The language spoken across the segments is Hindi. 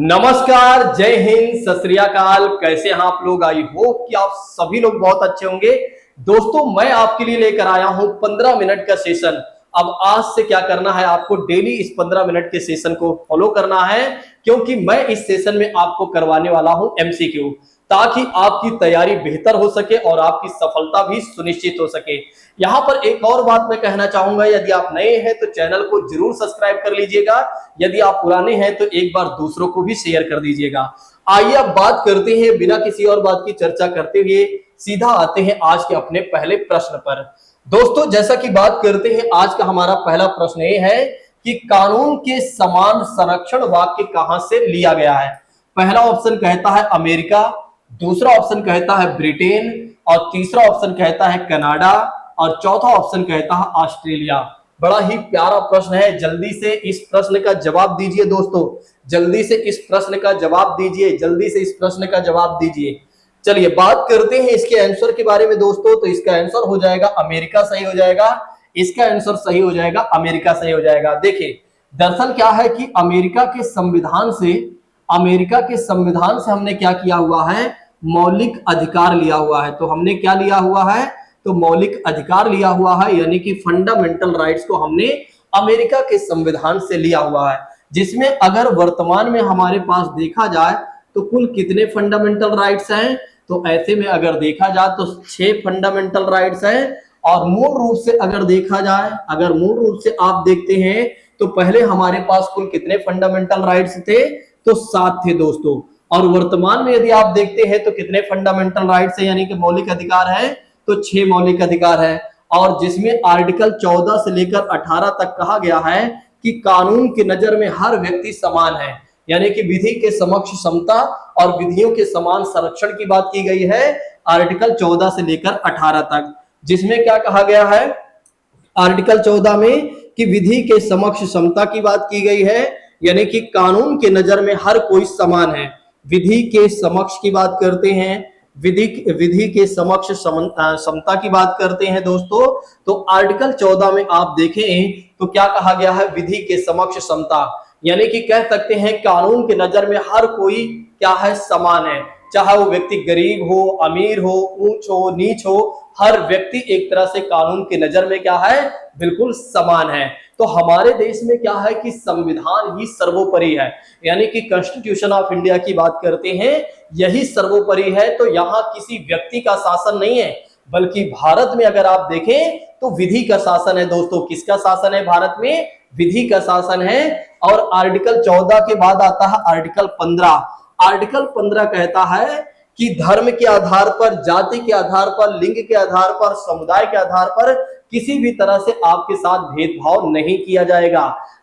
नमस्कार, जय हिंद, सत श्री अकाल। कैसे हैं आप लोग? आई होप कि आप सभी लोग बहुत अच्छे होंगे। दोस्तों, मैं आपके लिए लेकर आया हूं 15 मिनट का सेशन। अब आज से क्या करना है, आपको डेली इस 15 मिनट के सेशन को फॉलो करना है, क्योंकि मैं इस सेशन में आपको करवाने वाला हूं एमसीक्यू, ताकि आपकी तैयारी बेहतर हो सके और आपकी सफलता भी सुनिश्चित हो सके। यहाँ पर एक और बात मैं कहना चाहूंगा, यदि आप नए हैं तो चैनल को जरूर सब्सक्राइब कर लीजिएगा। यदि आप पुराने हैं तो एक बार दूसरों को भी शेयर कर दीजिएगा। आइए अब बात करते हैं, बिना किसी और बात की चर्चा करते हुए सीधा आते हैं आज के अपने पहले प्रश्न पर। दोस्तों, जैसा कि बात करते हैं, आज का हमारा पहला प्रश्न ये है कि कानून के समान संरक्षण वाक्य कहां से लिया गया है। पहला ऑप्शन कहता है अमेरिका, दूसरा ऑप्शन कहता है ब्रिटेन, और तीसरा ऑप्शन कहता है कनाडा, और चौथा ऑप्शन कहता है ऑस्ट्रेलिया। बड़ा ही प्यारा प्रश्न है, जल्दी से इस प्रश्न का जवाब दीजिए दोस्तों, जल्दी से इस प्रश्न का जवाब दीजिए, जल्दी से इस प्रश्न का जवाब दीजिए। चलिए बात करते हैं इसके आंसर के बारे में दोस्तों। तो इसका आंसर हो जाएगा अमेरिका, सही हो जाएगा। इसका आंसर सही हो जाएगा अमेरिका, सही हो जाएगा। देखिए, दरअसल क्या है कि अमेरिका के संविधान से हमने क्या किया हुआ है, मौलिक अधिकार लिया हुआ है। तो हमने क्या लिया हुआ है, तो मौलिक अधिकार लिया हुआ है, यानी कि फंडामेंटल राइट्स को हमने अमेरिका के संविधान से लिया हुआ है। जिसमें अगर वर्तमान में हमारे पास देखा जाए तो कुल कितने फंडामेंटल राइट्स हैं, तो ऐसे में अगर देखा जाए तो 6 फंडामेंटल राइट्स हैं। और मूल रूप से अगर देखा जाए, अगर मूल रूप से आप देखते हैं तो पहले हमारे पास कुल कितने फंडामेंटल राइट्स थे, तो 7 थे दोस्तों। और वर्तमान में यदि आप देखते हैं तो कितने फंडामेंटल राइट्स है, यानी कि मौलिक अधिकार है, तो 6 मौलिक अधिकार है। और जिसमें आर्टिकल 14 से लेकर 18 तक कहा गया है कि कानून की नजर में हर व्यक्ति समान है, यानी कि विधि के समक्ष समता और विधियों के समान संरक्षण की बात की गई है आर्टिकल 14 से लेकर 18 तक। जिसमें क्या कहा गया है आर्टिकल 14 में, कि विधि के समक्ष समता की बात की गई है, यानी कि कानून के नजर में हर कोई समान है। विधि के समक्ष की बात करते हैं, विधि के समक्ष समता की बात करते हैं दोस्तों। तो आर्टिकल 14 में आप देखें तो क्या कहा गया है, विधि के समक्ष समता, यानी कि कह सकते हैं कानून के नजर में हर कोई क्या है, समान है। चाहे वो व्यक्ति गरीब हो, अमीर हो, ऊंच हो, नीच हो, हर व्यक्ति एक तरह से कानून के नजर में क्या है, बिल्कुल समान है। तो हमारे देश में क्या है कि संविधान ही सर्वोपरि है, यानी कि कॉन्स्टिट्यूशन ऑफ इंडिया की बात करते हैं, यही सर्वोपरि है। तो यहाँ किसी व्यक्ति का शासन नहीं है, बल्कि भारत में अगर आप देखें तो विधि का शासन है दोस्तों। किसका शासन है भारत में? विधि का शासन है। और आर्टिकल 14 के बाद आता है आर्टिकल 15। आर्टिकल 15 कहता है कि धर्म के आधार पर, जाति के आधार पर, लिंग के आधार पर, समुदाय के आधार पर किसी भी तरह से आपके साथ भेदभाव नहीं किया जाएगा।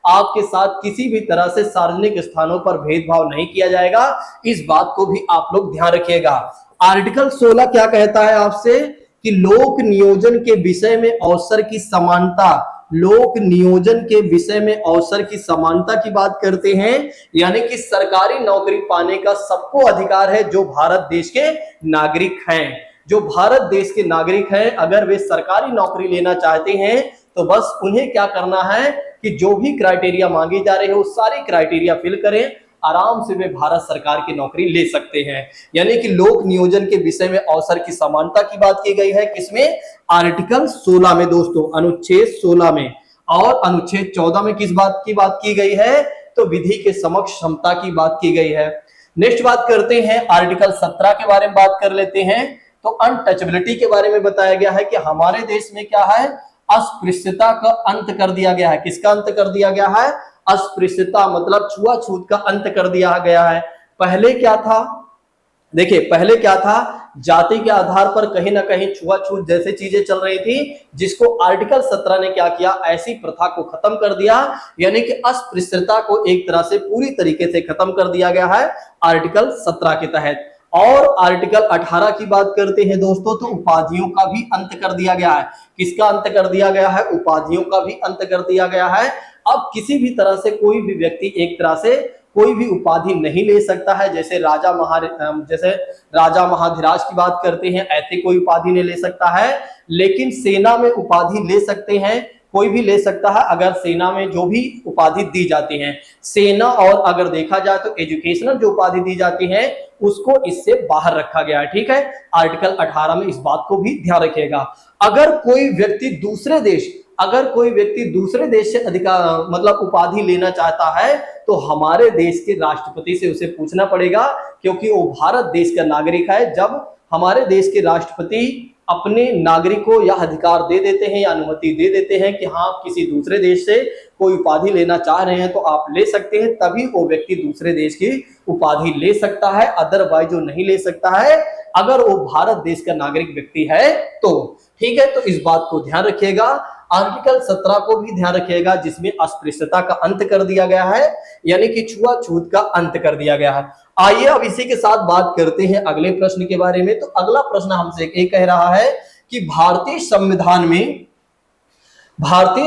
आपके साथ किसी भी तरह से सार्वजनिक स्थानों पर भेदभाव नहीं किया जाएगा। इस बात को भी आप लोग ध्यान रखिएगा। आर्टिकल 16 क्या कहता है आपसे, कि लोक नियोजन के विषय में अवसर की समानता, लोक नियोजन के विषय में अवसर की समानता की बात करते हैं, यानी कि सरकारी नौकरी पाने का सबको अधिकार है जो भारत देश के नागरिक हैं। जो भारत देश के नागरिक हैं, अगर वे सरकारी नौकरी लेना चाहते हैं तो बस उन्हें क्या करना है कि जो भी क्राइटेरिया मांगे जा रहे हो सारी क्राइटेरिया फिल करें, आराम से वे भारत सरकार की नौकरी ले सकते हैं। यानी कि लोक नियोजन के विषय में अवसर की समानता की बात की गई है, किसमें? आर्टिकल 16 में दोस्तों, अनुच्छेद 16 में। और अनुच्छेद 14 में किस बात की गई है, तो विधि के समक्ष समता की बात की गई है। नेक्स्ट बात करते हैं, आर्टिकल 17 के बारे में बात कर लेते हैं। तो अनटचेबिलिटी के बारे में बताया गया है कि हमारे देश में क्या है, अस्पृश्यता का अंत कर दिया गया है। किसका अंत कर दिया गया है? अस्पृश्यता, मतलब छुआछूत का अंत कर दिया गया है। पहले क्या था, देखिए पहले क्या था, जाति के आधार पर कहीं ना कहीं छुआछूत जैसे चीजें चल रही थी, जिसको आर्टिकल 17 ने क्या किया, ऐसी प्रथा को खत्म कर दिया, यानी कि अस्पृश्यता को एक तरह से पूरी तरीके से खत्म कर दिया गया है आर्टिकल 17 के तहत। और आर्टिकल 18 की बात करते हैं दोस्तों, तो उपाधियों का भी अंत कर दिया गया है। किसका अंत कर दिया गया है? उपाधियों का भी अंत कर दिया गया है। अब किसी भी तरह से कोई भी व्यक्ति एक तरह से कोई भी उपाधि नहीं ले सकता है। जैसे राजा महाधिराज की बात करते हैं, ऐसे कोई उपाधि नहीं ले सकता है। लेकिन सेना में उपाधि ले सकते हैं, कोई भी ले सकता है अगर सेना में जो भी उपाधि दी जाती है, सेना और अगर देखा जाए तो एजुकेशनल जो उपाधि दी जाती है उसको इससे बाहर रखा गया है। ठीक है, आर्टिकल 18 में इस बात को भी ध्यान रखिएगा। अगर कोई व्यक्ति दूसरे देश से अधिकार मतलब उपाधि लेना चाहता है तो हमारे देश के राष्ट्रपति से उसे पूछना पड़ेगा, क्योंकि वो भारत देश का नागरिक है। जब हमारे देश के राष्ट्रपति अपने नागरिकों या अधिकार दे देते हैं या अनुमति दे देते हैं कि हाँ किसी दूसरे देश से कोई उपाधि लेना चाह रहे हैं तो आप ले सकते हैं, तभी वो व्यक्ति दूसरे देश की उपाधि ले सकता है। अदरवाइज जो नहीं ले सकता है अगर वो भारत देश का नागरिक व्यक्ति है तो। ठीक है, तो इस बात को ध्यान रखिएगा। आर्टिकल 17 को भी ध्यान रखिएगा, जिसमें अस्पृश्यता का अंत कर दिया गया है, यानी कि छुआछूत का अंत कर दिया गया है। आइए अब इसी के साथ बात करते हैं अगले प्रश्न के बारे में। तो अगला प्रश्न हमसे ये कह रहा है कि भारतीय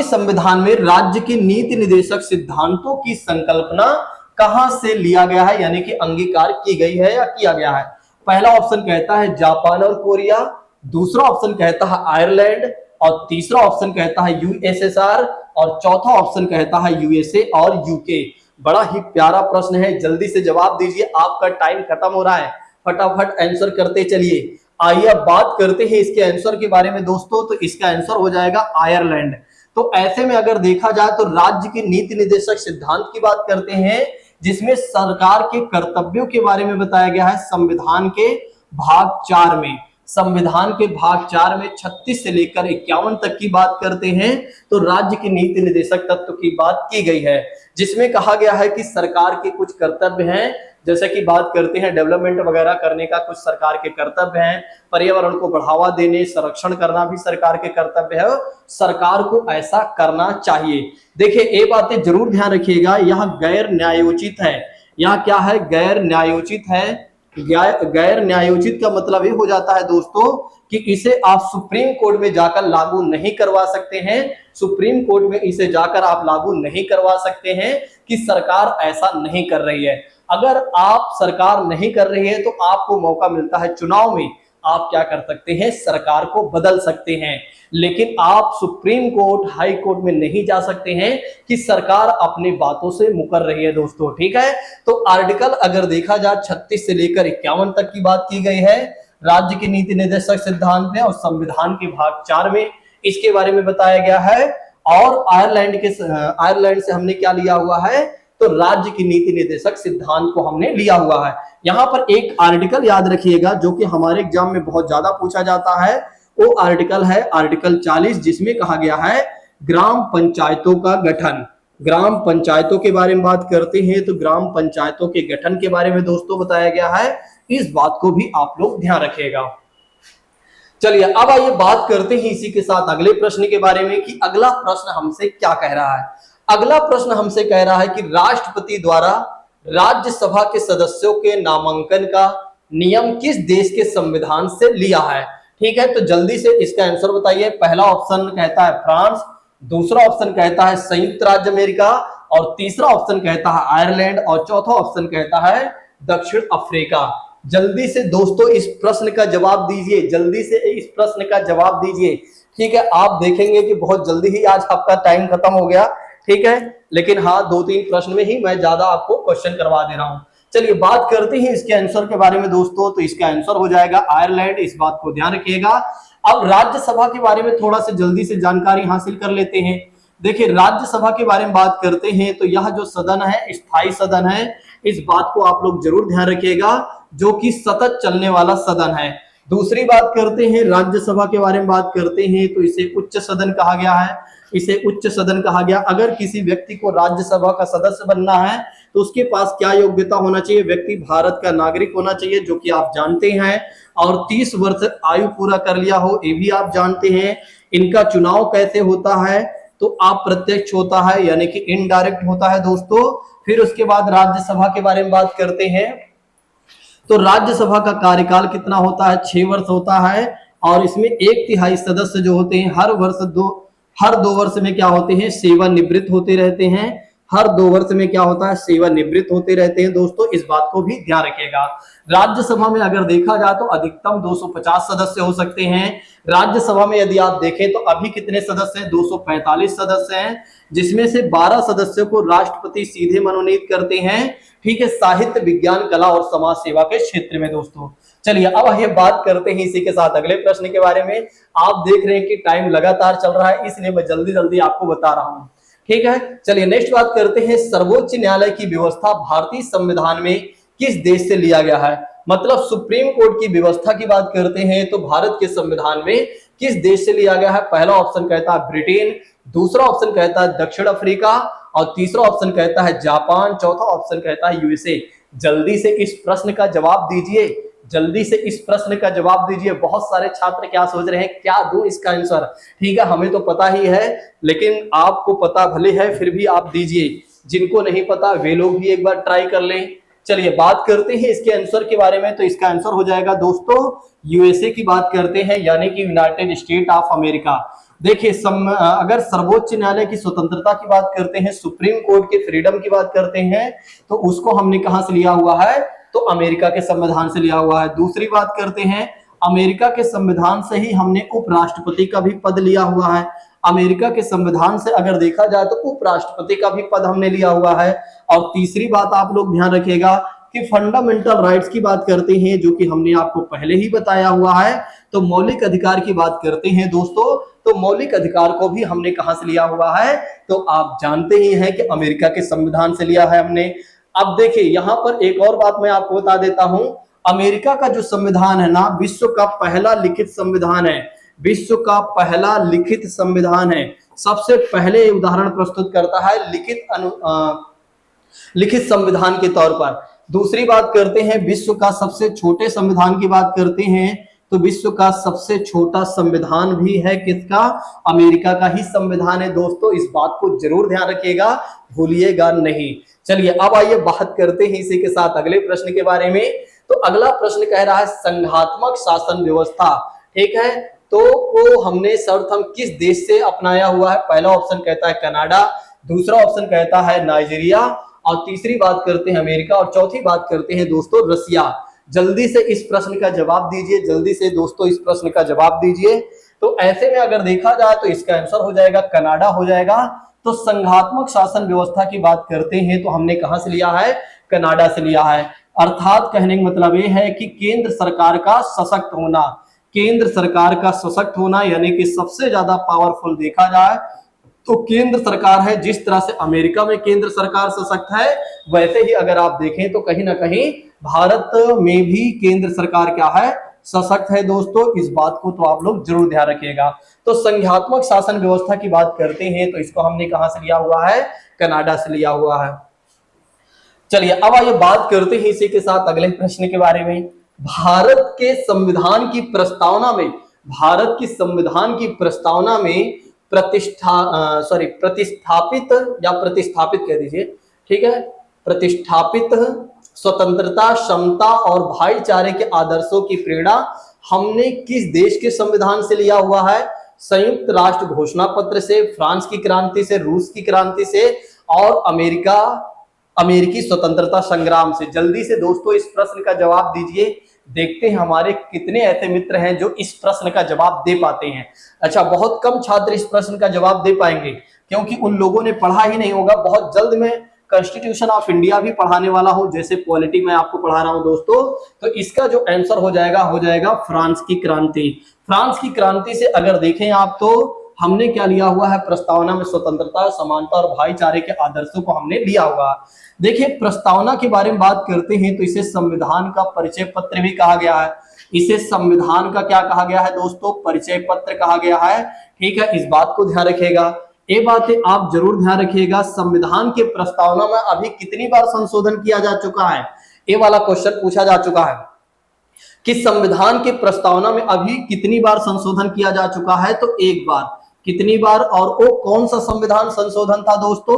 संविधान में राज्य के नीति निदेशक सिद्धांतों की संकल्पना कहां से लिया गया है, यानी कि अंगीकार की गई है या किया गया है। पहला ऑप्शन कहता है जापान और कोरिया, दूसरा ऑप्शन कहता है आयरलैंड, और तीसरा ऑप्शन कहता है यूएसएसआर, और चौथा ऑप्शन कहता है यूएसए और यूके। बड़ा ही प्यारा प्रश्न है, जल्दी से जवाब दीजिए, आपका टाइम खत्म हो रहा है, फटाफट आंसर करते चलिए। आइए अब बात करते हैं इसके आंसर के बारे में दोस्तों। तो इसका आंसर हो जाएगा आयरलैंड। तो ऐसे में अगर देखा जाए तो राज्य के नीति निर्देशक सिद्धांत की बात करते हैं, जिसमें सरकार के कर्तव्यों के बारे में बताया गया है संविधान के भाग 4 में। संविधान के भाग 4 में 36 से लेकर 51 तक की बात करते हैं तो राज्य के नीति निर्देशक तत्व की बात की गई है, जिसमें कहा गया है कि सरकार के कुछ कर्तव्य हैं, जैसे कि बात करते हैं डेवलपमेंट वगैरह करने का कुछ सरकार के कर्तव्य हैं, पर्यावरण को बढ़ावा देने संरक्षण करना भी सरकार के कर्तव्य है, सरकार को ऐसा करना चाहिए। देखिए ये बातें जरूर ध्यान रखिएगा, यह गैर न्यायोचित है। यह क्या है? गैर न्यायोचित है। गैर न्यायोचित का मतलब ये हो जाता है दोस्तों कि इसे आप सुप्रीम कोर्ट में जाकर लागू नहीं करवा सकते हैं। सुप्रीम कोर्ट में इसे जाकर आप लागू नहीं करवा सकते हैं कि सरकार ऐसा नहीं कर रही है। अगर आप सरकार नहीं कर रही है तो आपको मौका मिलता है चुनाव में, आप क्या कर सकते हैं? सरकार को बदल सकते हैं। लेकिन आप सुप्रीम कोर्ट हाई कोर्ट में नहीं जा सकते हैं कि सरकार अपनी बातों से मुकर रही है दोस्तों। ठीक है, तो आर्टिकल अगर देखा जाए 36 से लेकर 51 तक की बात की गई है राज्य के नीति निर्देशक सिद्धांत में, और संविधान के भाग 4 में इसके बारे में बताया गया है। और आयरलैंड से हमने क्या लिया हुआ है? तो राज्य की नीति निर्देशक सिद्धांत को हमने लिया हुआ है। यहाँ पर एक आर्टिकल याद रखिएगा जो कि हमारे एग्जाम में बहुत ज्यादा पूछा जाता है, वो आर्टिकल है आर्टिकल 40, जिसमें कहा गया है ग्राम पंचायतों का गठन। ग्राम पंचायतों के बारे में बात करते हैं तो ग्राम पंचायतों के गठन के बारे में दोस्तों बताया गया है, इस बात को भी आप लोग ध्यान रखिएगा। चलिए अब आइए बात करते हैं इसी के साथ अगले प्रश्न के बारे में कि अगला प्रश्न हमसे क्या कह रहा है। अगला प्रश्न हमसे कह रहा है कि राष्ट्रपति द्वारा राज्यसभा के सदस्यों के नामांकन का नियम किस देश के संविधान से लिया है? ठीक है, तो जल्दी से इसका आंसर बताइए। पहला ऑप्शन कहता है फ्रांस, दूसरा ऑप्शन कहता है संयुक्त राज्य अमेरिका, और तीसरा ऑप्शन कहता है आयरलैंड, और चौथा ऑप्शन कहता है दक्षिण अफ्रीका। जल्दी से दोस्तों इस प्रश्न का जवाब दीजिए, जल्दी से इस प्रश्न का जवाब दीजिए। ठीक है, आप देखेंगे कि बहुत जल्दी ही आज आपका टाइम खत्म हो गया। ठीक है, लेकिन हाँ 2-3 प्रश्न में ही मैं ज्यादा आपको क्वेश्चन करवा दे रहा हूं। चलिए बात करते हैं इसके आंसर के बारे में दोस्तों। तो इसका आंसर हो जाएगा आयरलैंड, इस बात को ध्यान रखिएगा। अब राज्यसभा के बारे में थोड़ा सा जल्दी से जानकारी हासिल कर लेते हैं। देखिए राज्यसभा के बारे में बात करते हैं तो यह जो सदन है स्थायी सदन है, इस बात को आप लोग जरूर ध्यान रखिएगा, जो कि सतत चलने वाला सदन है। दूसरी बात करते हैं राज्यसभा के बारे में बात करते हैं तो इसे उच्च सदन कहा गया है, इसे उच्च सदन कहा गया। अगर किसी व्यक्ति को राज्यसभा का सदस्य बनना है तो उसके पास क्या योग्यता होना चाहिए? व्यक्ति भारत का नागरिक होना चाहिए, जो कि आप जानते हैं, और 30 वर्ष आयु पूरा कर लिया हो, ये भी आप जानते हैं। इनका चुनाव कैसे होता है? तो अप्रत्यक्ष होता है, यानी कि इनडायरेक्ट होता है दोस्तों। फिर उसके बाद राज्यसभा के बारे में बात करते हैं तो राज्यसभा का कार्यकाल कितना होता है? 6 वर्ष होता है, और इसमें 1/3 सदस्य जो होते हैं हर 2 वर्ष में क्या होते हैं? सेवानिवृत्त होते रहते हैं। हर 2 वर्ष में क्या होता है, सेवानिवृत्त होते रहते हैं दोस्तों, इस बात को भी ध्यान रखिएगा। राज्यसभा में अगर देखा जाए तो अधिकतम 250 सदस्य हो सकते हैं। राज्यसभा में यदि आप देखें तो अभी कितने सदस्य हैं, 245 सदस्य हैं, जिसमें से 12 सदस्यों को राष्ट्रपति सीधे मनोनीत करते हैं। ठीक है, साहित्य, विज्ञान, कला और समाज सेवा के क्षेत्र में दोस्तों। चलिए अब ये बात करते हैं इसी के साथ अगले प्रश्न के बारे में। आप देख रहे हैं कि टाइम लगातार चल रहा है, इसलिए मैं जल्दी जल्दी आपको बता रहा हूं। ठीक है, चलिए नेक्स्ट बात करते हैं, सर्वोच्च न्यायालय की व्यवस्था भारतीय संविधान में किस देश से लिया गया है। मतलब सुप्रीम कोर्ट की व्यवस्था की बात करते हैं तो भारत के संविधान में किस देश से लिया गया है। पहला ऑप्शन कहता है ब्रिटेन, दूसरा ऑप्शन कहता है दक्षिण अफ्रीका और तीसरा ऑप्शन कहता है जापान, चौथा ऑप्शन कहता है यूएसए। जल्दी से इस प्रश्न का जवाब दीजिए, जल्दी से इस प्रश्न का जवाब दीजिए। बहुत सारे छात्र क्या सोच रहे हैं, क्या दूं इसका आंसर। ठीक है, हमें तो पता ही है, लेकिन आपको पता भले है फिर भी आप दीजिए। जिनको नहीं पता वे लोग भी एक बार ट्राई कर लें। चलिए बात करते हैं इसके आंसर के बारे में। तो इसका आंसर हो जाएगा दोस्तों यूएसए की बात करते हैं, यानी कि यूनाइटेड स्टेट ऑफ अमेरिका। देखिए अगर सर्वोच्च न्यायालय की स्वतंत्रता की बात करते हैं, सुप्रीम कोर्ट के फ्रीडम की बात करते हैं, तो उसको हमने कहां से लिया हुआ है, तो अमेरिका के संविधान से लिया हुआ है। दूसरी बात करते हैं, अमेरिका के संविधान से ही हमने उपराष्ट्रपति का भी पद लिया हुआ है। अमेरिका के संविधान से अगर देखा जाए तो उपराष्ट्रपति का भी पद हमने लिया हुआ है। और तीसरी बात आप लोग ध्यान रखिएगा कि फंडामेंटल राइट्स की बात करते हैं, जो कि हमने आपको पहले ही बताया हुआ है। तो मौलिक अधिकार की बात करते हैं दोस्तों, तो मौलिक अधिकार को भी हमने कहां से लिया हुआ है, तो आप जानते ही हैं कि अमेरिका के संविधान से लिया है हमने। अब देखिए यहां पर एक और बात मैं आपको बता देता हूं, अमेरिका का जो संविधान है ना, विश्व का पहला लिखित संविधान है, विश्व का पहला लिखित संविधान है। सबसे पहले उदाहरण प्रस्तुत करता है लिखित संविधान के तौर पर। दूसरी बात करते हैं, विश्व का सबसे छोटे संविधान की बात करते हैं, तो विश्व का सबसे छोटा संविधान भी है किसका, अमेरिका का ही संविधान है दोस्तों। इस बात को जरूर ध्यान रखिएगा, भूलिएगा नहीं। चलिए अब आइए बात करते हैं इसी के साथ अगले प्रश्न के बारे में। तो अगला प्रश्न कह रहा है संघात्मक शासन व्यवस्था। ठीक है, तो वो हमने शर्त हम किस देश से अपनाया हुआ है। पहला ऑप्शन कहता है कनाडा, दूसरा ऑप्शन कहता है नाइजीरिया और तीसरी बात करते हैं अमेरिका और चौथी बात करते हैं दोस्तों रसिया। जल्दी से इस प्रश्न का जवाब दीजिए, जल्दी से दोस्तों इस प्रश्न का जवाब दीजिए। तो ऐसे में अगर देखा जाए तो इसका आंसर हो जाएगा कनाडा हो जाएगा। तो संघात्मक शासन व्यवस्था की बात करते हैं तो हमने कहां से लिया है, कनाडा से लिया है। अर्थात कहने का मतलब ये है कि केंद्र सरकार का सशक्त होना, केंद्र सरकार का सशक्त होना, यानी कि सबसे ज्यादा पावरफुल देखा जाए तो केंद्र सरकार है। जिस तरह से अमेरिका में केंद्र सरकार सशक्त है, वैसे ही अगर आप देखें तो कहीं ना कहीं भारत में भी केंद्र सरकार क्या है, सशक्त है दोस्तों। इस बात को तो आप लोग जरूर ध्यान रखिएगा। तो संघात्मक शासन व्यवस्था की बात करते हैं तो इसको हमने कहां से लिया हुआ है, कनाडा से लिया हुआ है। चलिए अब आइए बात करते हैं इसी के साथ अगले प्रश्न के बारे में। भारत के संविधान की प्रस्तावना में, भारत की संविधान की प्रस्तावना में प्रतिस्थापित या प्रतिस्थापित कह दीजिए, ठीक है, प्रतिष्ठापित स्वतंत्रता, समता और भाईचारे के आदर्शों की प्रेरणा हमने किस देश के संविधान से लिया हुआ है। संयुक्त राष्ट्र घोषणा पत्र से, फ्रांस की क्रांति से, रूस की क्रांति से और अमेरिकी स्वतंत्रता संग्राम से। जल्दी से दोस्तों इस प्रश्न का जवाब दीजिए। देखते हैं हमारे कितने ऐसे मित्र हैं जो इस प्रश्न का जवाब दे पाते हैं। अच्छा, बहुत कम छात्र इस प्रश्न का जवाब दे पाएंगे क्योंकि उन लोगों ने पढ़ा ही नहीं होगा। बहुत जल्द मैं कॉन्स्टिट्यूशन ऑफ इंडिया भी पढ़ाने वाला हूं, जैसे पॉलिटी में आपको पढ़ा रहा हूं दोस्तों। तो इसका जो आंसर हो जाएगा फ्रांस की क्रांति। फ्रांस की क्रांति से अगर देखें आप तो हमने क्या लिया हुआ है, प्रस्तावना में स्वतंत्रता, समानता और भाईचारे के आदर्शों को हमने लिया हुआ। देखिए प्रस्तावना के बारे में बात करते हैं तो इसे संविधान का परिचय पत्र भी कहा गया है। इसे संविधान का क्या कहा गया है दोस्तों, परिचय पत्र कहा गया है। ठीक है, इस बात को ध्यान रखिएगा। ये बातें आप जरूर ध्यान रखिएगा। संविधान के प्रस्तावना में अभी कितनी बार संशोधन किया जा चुका है, ये वाला क्वेश्चन पूछा जा चुका है कि संविधान के प्रस्तावना में अभी कितनी बार संशोधन किया जा चुका है। तो एक बार, कितनी बार, और वो कौन सा संविधान संशोधन था दोस्तों,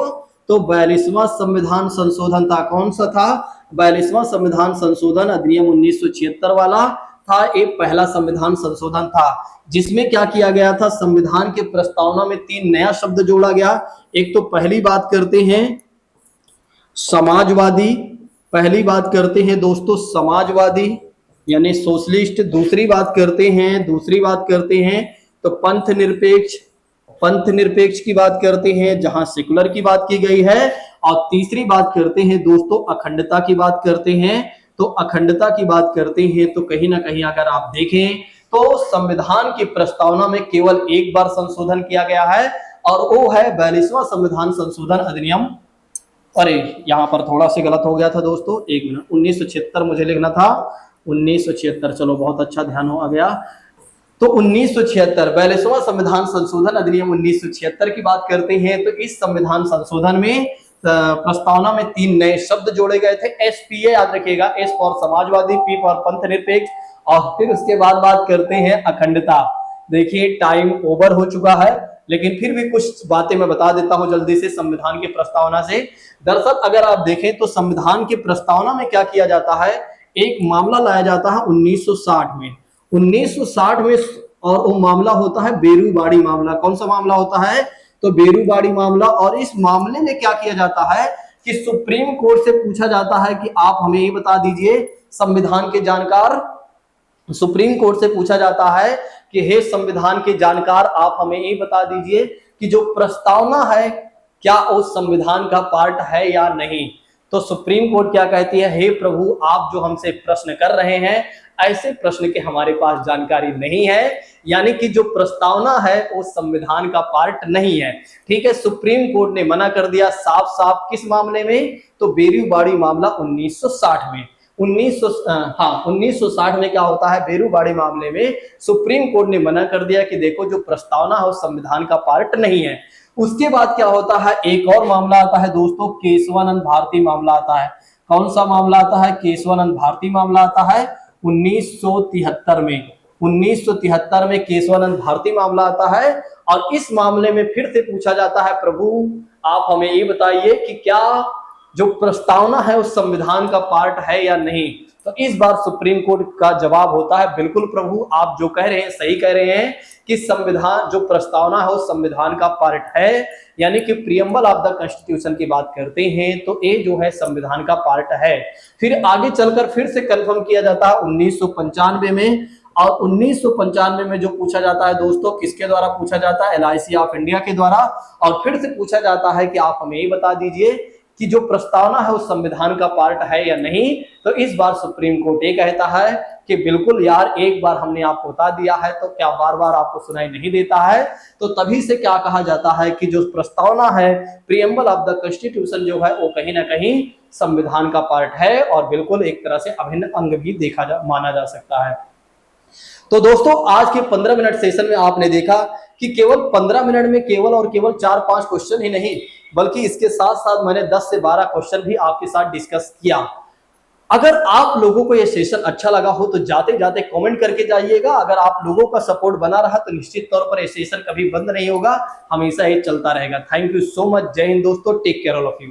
तो 42वां संविधान संशोधन था। कौन सा था, 42वां संविधान संशोधन अधिनियम 1976 वाला था। एक पहला संविधान संशोधन था जिसमें क्या किया गया था, संविधान के प्रस्तावना में 3 नया शब्द जोड़ा गया। एक तो पहली बात करते हैं समाजवादी, पहली बात करते हैं दोस्तों समाजवादी यानी सोशलिस्ट। दूसरी बात करते हैं तो पंथ निरपेक्ष, की बात करते हैं जहां सेकुलर की बात की गई है। और तीसरी बात करते हैं दोस्तों अखंडता की बात करते हैं। तो अखंडता की बात करते हैं तो कहीं ना कहीं अगर आप देखें तो संविधान की प्रस्तावना में केवल एक बार संशोधन किया गया है और वो है 42वां संविधान संशोधन अधिनियम। अरे यहाँ पर थोड़ा सा गलत हो गया था दोस्तों, एक मिनट, 1976 मुझे लिखना था, 1976। चलो बहुत अच्छा ध्यान हो आ गया। तो 1976 42वां संविधान संशोधन अधिनियम 1976 की बात करते हैं। तो इस संविधान संशोधन में प्रस्तावना में 3 नए शब्द जोड़े गए थे। SPA याद रखिएगा, S for Samajwadi, P for पंथ निरपेक्ष, और फिर उसके बाद बात करते हैं अखंडता। देखिए टाइम ओवर हो चुका है, लेकिन फिर भी कुछ बातें मैं बता देता हूं जल्दी से संविधान की प्रस्तावना से। दरअसल अगर आप देखें तो संविधान की प्रस्तावना में क्या किया जाता है, एक मामला लाया जाता है 1960 में, 1960 में, और वो मामला होता है बेरूबाड़ी मामला। कौन सा मामला होता है, तो बेरूबाड़ी मामला। और इस मामले में क्या किया जाता है कि सुप्रीम कोर्ट से पूछा जाता है कि आप हमें ये बता दीजिए संविधान के जानकार, सुप्रीम कोर्ट से पूछा जाता है कि हे संविधान के जानकार आप हमें ये बता दीजिए कि जो प्रस्तावना है क्या उस संविधान का पार्ट है या नहीं। तो सुप्रीम कोर्ट क्या कहती है, हे प्रभु आप जो हमसे प्रश्न कर रहे हैं ऐसे प्रश्न के हमारे पास जानकारी नहीं है, यानी कि जो प्रस्तावना है वो संविधान का पार्ट नहीं है। ठीक है, सुप्रीम कोर्ट ने मना कर दिया साफ साफ। किस मामले में, तो बेरूबाड़ी मामला 1960 में। 1960 में क्या होता है, बेरूबाड़ी मामले में सुप्रीम कोर्ट ने मना कर दिया कि देखो जो प्रस्तावना है वो संविधान का पार्ट नहीं है। उसके बाद क्या होता है, एक और मामला आता है दोस्तों, केशवानंद भारती मामला आता है। कौन सा मामला आता है, केशवानंद भारती मामला आता है 1973 में। 1973 में केशवानंद भारती मामला आता है और इस मामले में फिर से पूछा जाता है प्रभु आप हमें ये बताइए कि क्या जो प्रस्तावना है उस संविधान का पार्ट है या नहीं। तो इस बार सुप्रीम कोर्ट का जवाब होता है बिल्कुल प्रभु आप जो कह रहे हैं सही कह रहे हैं कि संविधान जो प्रस्तावना है उस संविधान का पार्ट है, यानी कि प्रियम्बल ऑफ द कॉन्स्टिट्यूशन की बात करते हैं तो ये जो है संविधान का पार्ट है। फिर आगे चलकर फिर से कंफर्म किया जाता है 1995 में, और 1995 में जो पूछा जाता है दोस्तों किसके द्वारा पूछा जाता है, LIC ऑफ इंडिया के द्वारा। और फिर से पूछा जाता है कि आप हमें ये बता दीजिए कि जो प्रस्तावना है उस संविधान का पार्ट है या नहीं। तो इस बार सुप्रीम कोर्ट ये कहता है कि बिल्कुल यार एक बार हमने आपको बता दिया है तो क्या बार बार आपको सुनाई नहीं देता है। तो तभी से क्या कहा जाता है कि जो प्रस्तावना है प्रियम्बल ऑफ द कॉन्स्टिट्यूशन जो है वो कहीं ना कहीं संविधान का पार्ट है और बिल्कुल एक तरह से अभिन्न अंग भी माना जा सकता है। तो दोस्तों आज के 15 मिनट सेशन में आपने देखा कि केवल 15 मिनट में केवल और केवल 4-5 क्वेश्चन ही नहीं बल्कि इसके साथ साथ मैंने 10 से 12 क्वेश्चन भी आपके साथ डिस्कस किया। अगर आप लोगों को यह सेशन अच्छा लगा हो तो जाते जाते कमेंट करके जाइएगा। अगर आप लोगों का सपोर्ट बना रहा तो निश्चित तौर पर यह सेशन कभी बंद नहीं होगा, हमेशा ही चलता रहेगा। Thank you so much. जय हिंद दोस्तों, take care all of you.